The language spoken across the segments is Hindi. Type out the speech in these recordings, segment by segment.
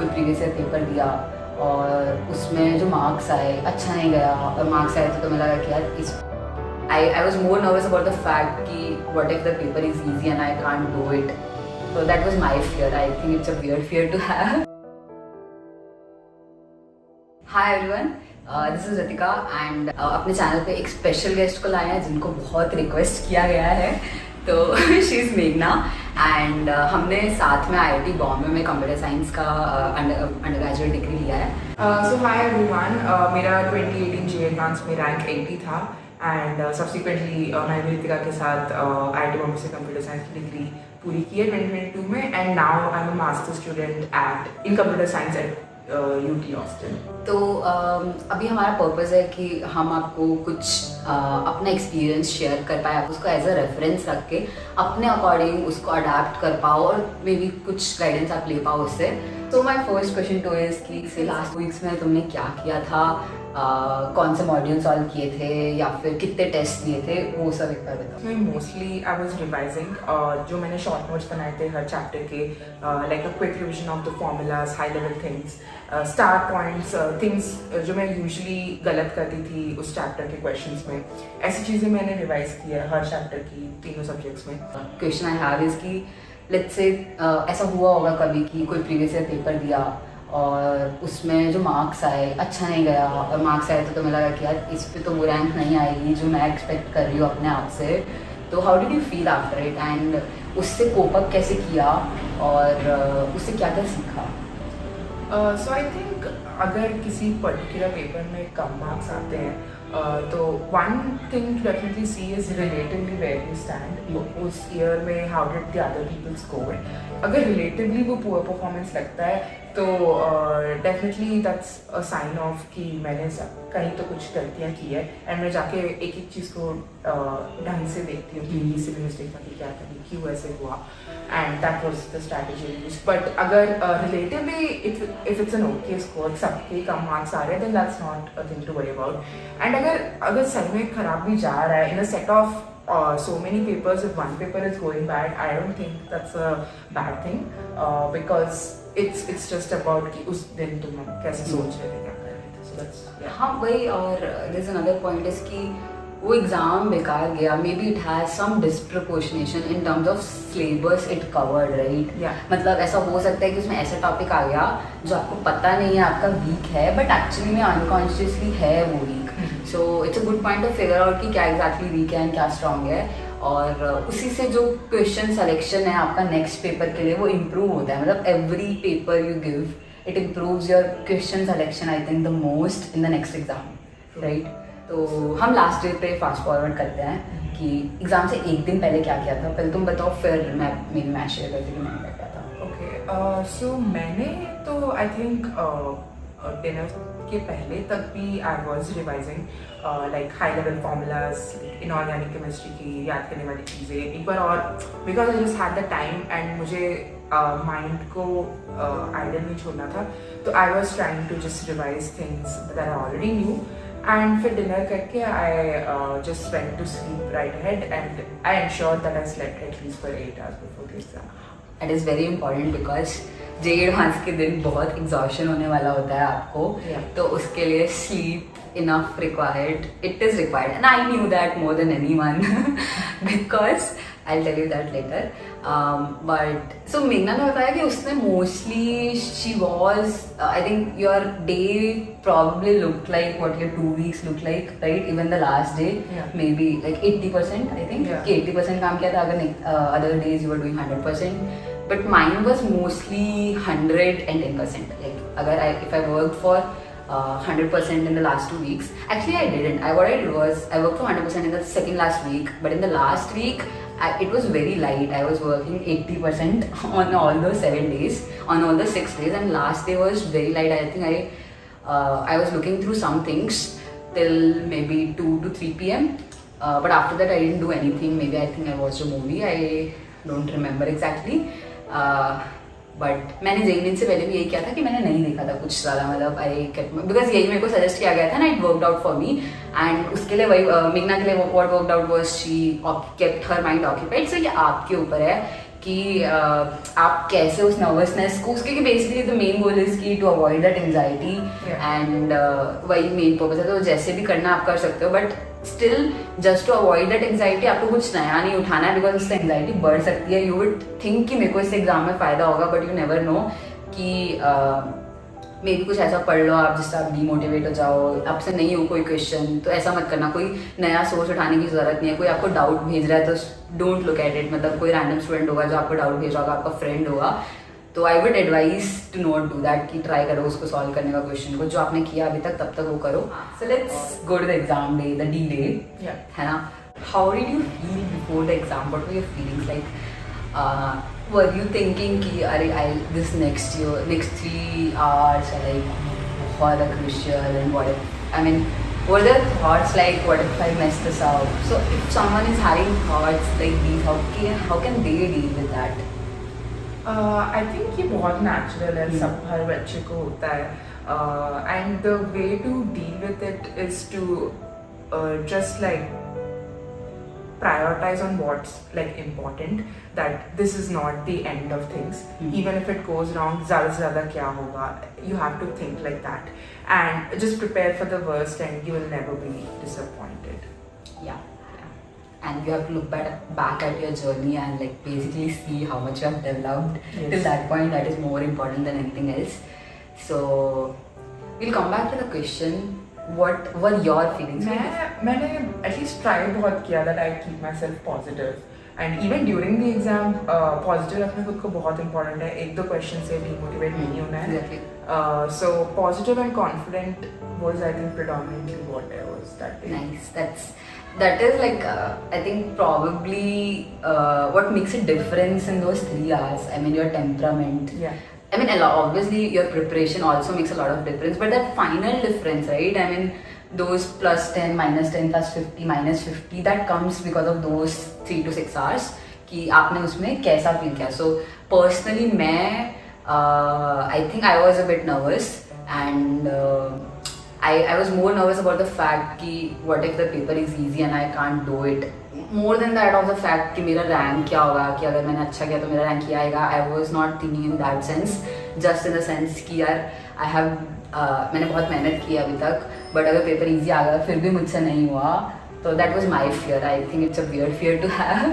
कोई प्रीवियस ईयर पेपर दिया और उसमें जो मार्क्स आए अच्छा नहीं गया और मार्क्स आए तो मैं लगा कि यार इस I was more nervous about the fact कि what if the paper is easy and I can't do it. So that was my fear. I think it's a weird fear to have. Hi everyone, this is Ritika and अपने चैनल पे एक स्पेशल गेस्ट को लाया है जिनको बहुत रिक्वेस्ट किया गया है. तो शी इज़ मेघना एंड हमने साथ में IIT बॉम्बे में कंप्यूटर साइंस का अंडर ग्रेजुएट डिग्री लिया है. So hi everyone, मेरा 2018 JEE एडवांस में रैंक 80 था एंड सब्सिक्वेंटली मैंने रितिका के साथ IIT बॉम्बे से कंप्यूटर साइंस की डिग्री पूरी की है 2022 में and now I am a master student in computer science at UT Austin. तो अभी हमारा पर्पज़ है कि हम आपको कुछ अपना एक्सपीरियंस शेयर कर पाए, आप उसको एज अ रेफरेंस रख के अपने अकॉर्डिंग उसको अडाप्ट कर पाओ और मे बी कुछ गाइडेंस आप ले पाओ उससे. तो my first question two is कि से लास्ट वीक्स में तुमने क्या किया था, कौन से मॉड्यूल सॉल्व किए थे या फिर कितने टेस्ट दिए थे, वो सब एक बार बताओ. मोस्टली आई वाज रिवाइजिंग जो मैंने शॉर्ट नोट्स बनाए थे हर चैप्टर के, like a quick revision of the formulas, high level things, star points, things जो मैं यूजुअली गलत करती थी उस चैप्टर के क्वेश्चंस में, ऐसी चीज़ें मैंने रिवाइज की है हर चैप्टर की तीनों सब्जेक्ट्स में. क्वेश्चन आई हैव इज़ कि लेट्स से ऐसा हुआ होगा कभी कि कोई प्रीवियस ईयर पेपर दिया और उसमें जो मार्क्स आए अच्छा नहीं गया और मार्क्स आए तो मैं लगा कि यार इस पे तो वो रैंक नहीं आएगी जो मैं एक्सपेक्ट कर रही हूँ अपने आप से. तो how did you feel after it and उससे कोप अप कैसे किया और उससे क्या क्या सीखा? सो आई थिंक अगर किसी पर्टिकुलर पेपर में कम मार्क्स आते हैं तो one thing to definitely see is relatively where you stand उस ईयर में, how did the other people score. अगर रिलेटिवली वो पुअर परफॉर्मेंस लगता है तो definitely that's a sign of कि मैंने कहीं तो कुछ गलतियाँ की है एंड मैं जाके एक एक चीज़ को ढंग से देखती हूँ कि इसी में मिस्टेक में क्या करी, क्यों ऐसे हुआ, and that was the strategy use. But अगर relatively if it's an okay score, सबके कम मार्क्स आ रहे हैं, then that's not a thing to worry about. And अगर सही में खराब भी जा रहा है in a set of so many papers, if one paper is going bad, I don't think that's a bad thing because it's just about कि उस दिन तुम कैसे सोच रहे थे क्या कर रहे थे. So that's yeah. हाँ वही. और there's another point is कि वो एग्ज़ाम बेकार गया, maybe it has some disproportionation in terms of syllabus it covered, right. मतलब ऐसा हो सकता है कि उसमें ऐसा टॉपिक आ गया जो आपको पता नहीं है, आपका वीक है, बट एक्चुअली में अनकॉन्शियसली है वो weak. So it's a good point to figure out कि क्या एग्जैक्टली वीक है एंड क्या स्ट्रॉन्ग है, और उसी से जो क्वेश्चन सिलेक्शन है आपका नेक्स्ट पेपर के लिए वो इम्प्रूव होता है. मतलब every paper you give it improves your question selection I think the most in the next exam, right. तो हम लास्ट डे पे फास्ट फॉरवर्ड करते हैं कि एग्ज़ाम से एक दिन पहले क्या किया था. पहले तुम बताओ फिर मैं शेयर करती कि मैंने क्या किया था. ओके, सो मैंने तो आई थिंक डिनर के पहले तक भी I was revising like high level formulas, inorganic chemistry की याद करने वाली चीज़ें एक बार और, because I just had the time and मुझे माइंड को आइडियल नहीं छोड़ना था. तो I was trying to just revise things that I already knew. And फिर डिनर करके I just went to sleep right ahead and I ensured that I slept at least for 8 hours before the exam. That is very important because JEE advance के दिन बहुत एग्जॉशन होने वाला होता है आपको. तो उसके लिए sleep enough required, it is required and I knew that more than anyone because I'll tell you that later. But so Meghna ने बताया कि उसने mostly she was I think your day probably looked like what your 2 weeks looked like, right? Even the last day, maybe like 80% I think. कि 80% काम किया था, अगर other days you were doing 100%. But mine was mostly 110%. Like अगर if I worked for 100% in the last 2 weeks. Actually, I didn't. What I did was I worked for 100% in the second last week, but in the last week it was very light. I was working 80% on all those 7 days, on all the 6 days, and last day was very light. I think I was looking through some things till maybe 2 to 3 p.m. But after that I didn't do anything. Maybe I think I watched a movie. I don't remember exactly. But मैंने JEE से पहले भी यही किया था कि मैंने नहीं देखा था कुछ ज़्यादा. मतलब आई केप्ट बिकॉज यही मेरे को सजेस्ट किया गया था ना, it worked out for me. And उसके लिए वही मेघना के लिए what worked out was she kept her mind occupied. So ये आपके ऊपर है कि आप कैसे उस नर्वसनेस को, क्योंकि basically the main goal is की to avoid that anxiety and वही मेन पर्पस है. तो जैसे भी करना आप कर सकते हो, but still just to avoid that anxiety आपको कुछ नया नहीं उठाना है, बिकॉज उससे एंजाइटी बढ़ सकती है. यू वुड थिंक कि मेरे को इस एग्जाम में फायदा होगा, बट यू नेवर नो कि मे भी कुछ ऐसा पढ़ लो आप जिससे आप डीमोटिवेट हो जाओ, आपसे नहीं हो कोई क्वेश्चन, तो ऐसा मत करना. कोई नया सोर्स उठाने की जरूरत नहीं है. कोई आपको डाउट भेज रहा है तो डोंट लुक एट इट. मतलब कोई रैंडम स्टूडेंट होगा जो आपको डाउट भेज रहा होगा, आपका फ्रेंड होगा, तो I would advise to not do that, कि ट्राई करो उसको सॉल्व करने का क्वेश्चन को, जो आपने किया अभी तक तब तक वो करो. So let's go to the exam day, the D day, है ना. How did you feel before the exam? What were your feelings like? were you thinking कि अरे I this next 3 hours are like बहुत crucial, and what if, I mean, were there thoughts like what if I mess this up? So if someone is having thoughts like these, how can they deal with that? I think ये बहुत natural है, सब हर बच्चे को होता है, and the way to deal with it is to just like prioritize on what's like important, that this is not the end of things. Even if it goes wrong, ज़्यादा से ज़्यादा क्या होगा, you have to think like that and just prepare for the worst and you will never be disappointed. Yeah. And you have to look back at your journey and like basically see how much you have developed. Yes. Till that point, that is more important than anything else. So we'll come back to the question. What were your feelings? मैंने at least try बहुत किया that I keep myself positive, and even during the exam positive रखना खुद को बहुत important है. 1-2 question से demotivate नहीं होना है. Exactly. So positive and confident was, I think, predominantly what I was that day. Nice. That is like I think probably what makes a difference in those 3 hours. I mean, your temperament. Yeah. I mean, obviously your preparation also makes a lot of difference, but that final difference, right? I mean, those +10, -10, +50, -50, that comes because of those 3 to 6 hours कि आपने उसमें कैसा फील किया. So personally, I think I was a bit nervous, and I was more nervous about the fact कि what if the paper is easy and I can't do it. More than that of the fact कि मेरा रैंक क्या होगा, कि अगर मैंने अच्छा किया तो मेरा रैंक क्या आएगा. I was not thinking in that sense, just in the sense कि यार मैंने बहुत मेहनत की अभी तक, बट अगर पेपर इजी आ गया फिर भी मुझसे नहीं हुआ, तो that was my fear. I think it's a weird fear to have,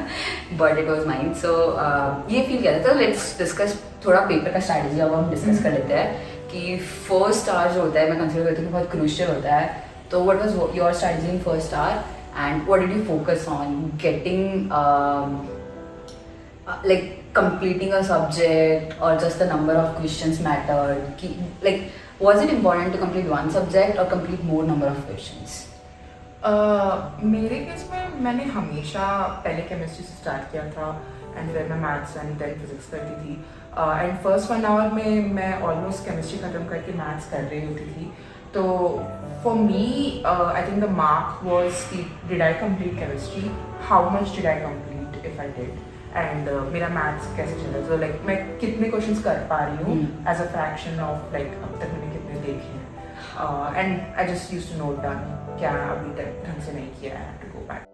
but it was mine. So ये फील किया था. तो let's discuss थोड़ा पेपर का स्ट्रैटेजी अब हम डिस्कस कर लेते हैं कि फर्स्ट आवर जो होता है मैं कंसिडर करती हूँ बहुत क्रूशियल होता है. तो what was your strategy in first hour? And what did you focus on? Getting like completing a subject, or just the number of questions mattered? Like, was it important to complete one subject or complete more number of questions? मेरे केस में मैंने हमेशा पहले केमिस्ट्री से स्टार्ट किया था, एंड फिर मैं मैथ्स एंड देन फिजिक्स करती थी, एंड फर्स्ट 1 आवर में मैं ऑलमोस्ट केमिस्ट्री ख़त्म करके मैथ्स कर रही होती थी. तो for me, I think the mark was, did I complete chemistry? How much did I complete if I did? And मेरा maths कैसे चला? So like मैं कितने questions कर पा रही हूँ as a fraction of like अब तक मैंने कितने देखे हैं. And I just used to note down क्या अभी तक ढंग से नहीं किया, I have to go back.